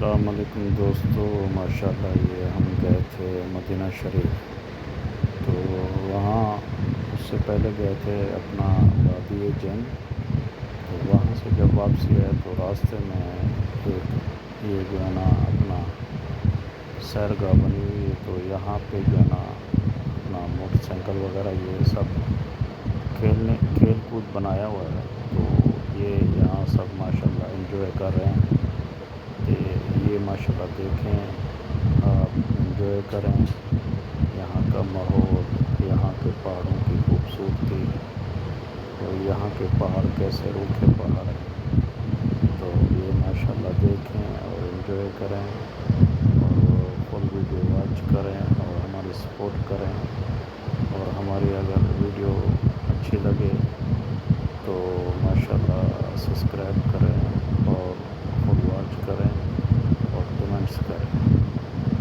السلام علیکم دوستو، ماشاءاللہ یہ ہم گئے تھے مدینہ شریف. تو وہاں اس سے پہلے گئے تھے اپنا وادی جن. تو وہاں سے جب واپسی آئے تو راستے میں ایک یہ جو ہے نا اپنا سیرگاہ بنی ہوئی ہے. تو یہاں پہ جو ہے نا اپنا موٹر سائیکل وغیرہ یہ سب کھیل کود بنایا ہوا ہے. تو یہ یہاں سب ماشاءاللہ انجوائے کر رہے ہیں. یہ ماشاءاللہ دیکھیں، آپ انجوائے کریں یہاں کا ماحول، یہاں کے پہاڑوں کی خوبصورتی اور یہاں کے پہاڑ کیسے روکھے پہاڑ ہیں. تو یہ ماشاءاللہ دیکھیں اور انجوائے کریں اور فل ویڈیو واچ کریں اور ہماری سپورٹ کریں. اور ہماری اگر ویڈیو اچھی لگے تو ماشاءاللہ سبسکرائب کریں اور فل واچ کریں اور کمنٹس کریں.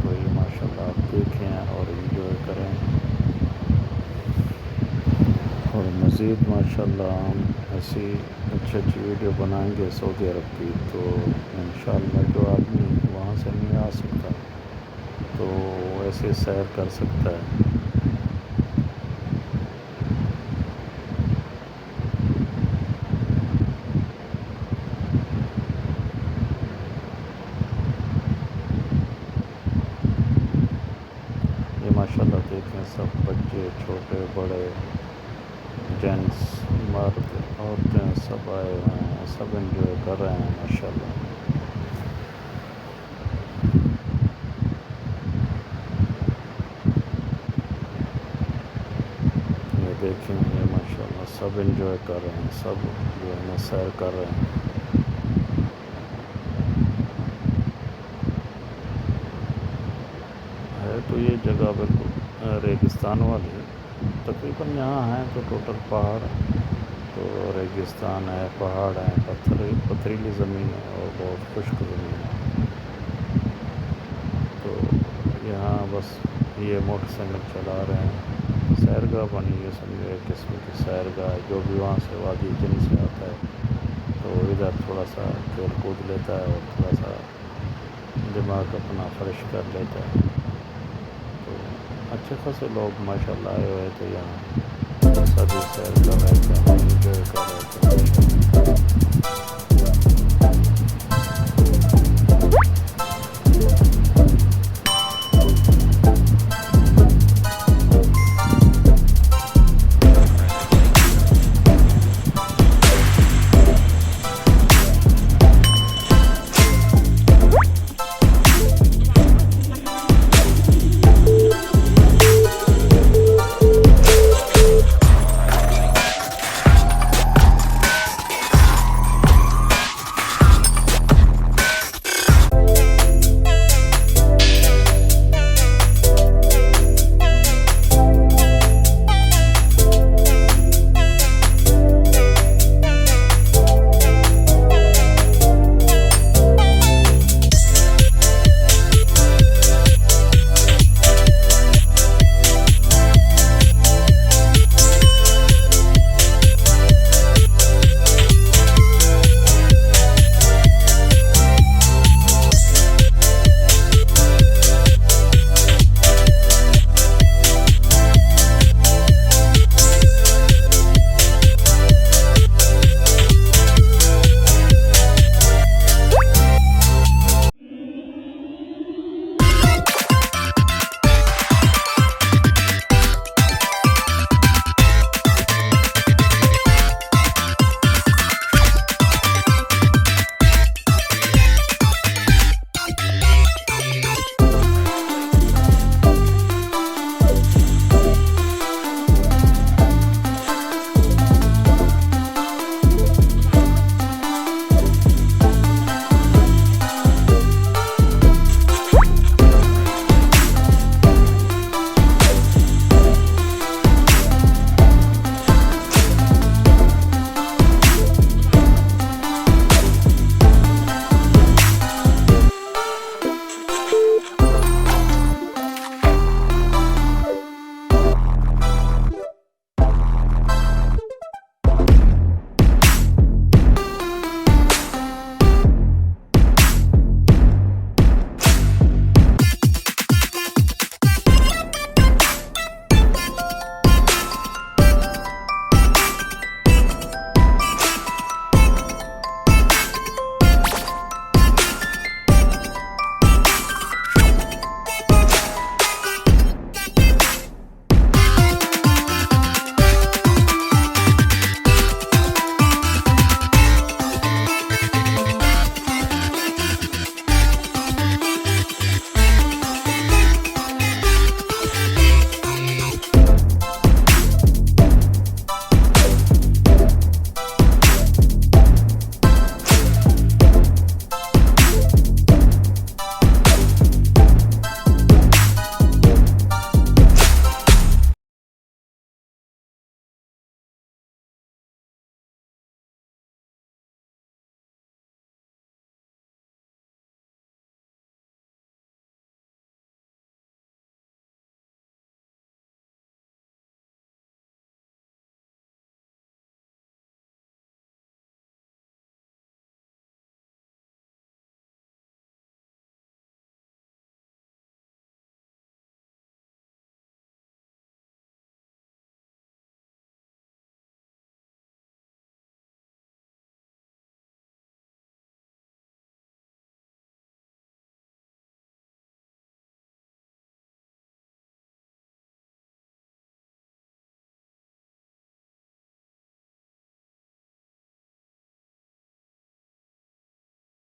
تو یہ ماشاءاللہ آپ دیکھیں اور انجوائے کریں. اور مزید ماشاءاللہ ہم ایسی اچھی ویڈیو بنائیں گے سعودی عرب کی. تو انشاءاللہ جو آدمی وہاں سے نہیں آ سکتا تو ایسے سیر کر سکتا ہے. یہ ماشاءاللہ دیکھیں، سب بچے چھوٹے بڑے جینٹس مرد عورتیں سب آئے ہوئے ہیں، سب انجوائے کر رہے ہیں ماشاءاللہ. یہ دیکھیں، یہ ماشاءاللہ سب انجوائے کر رہے ہیں، سب جو ہے نا سیر کر رہے ہیں. ہے تو یہ جگہ بالکل ریگستان والی. تقریباً یہاں ہیں تو ٹوٹل پہاڑ، تو ریگستان ہے، پہاڑ ہیں، پتھریلی زمین ہے اور بہت خشک زمین ہے. تو یہاں بس یہ موٹر سائیکل چلا رہے ہیں. سیرگاہ بنی ہے، سمجھو ایک قسم کی سیرگاہ. جو بھی وہاں سے وادی جن سے آتا ہے تو ادھر تھوڑا سا کھیل کود لیتا ہے اور تھوڑا سا دماغ اپنا فریش کر لیتا ہے. تو اچھے خاصے لوگ ماشاءاللہ آئے ہوئے تھے یہاں، سبھی سیر کر رہے تھے، ہم انجوائے کر رہے تھے ماشاءاللہ.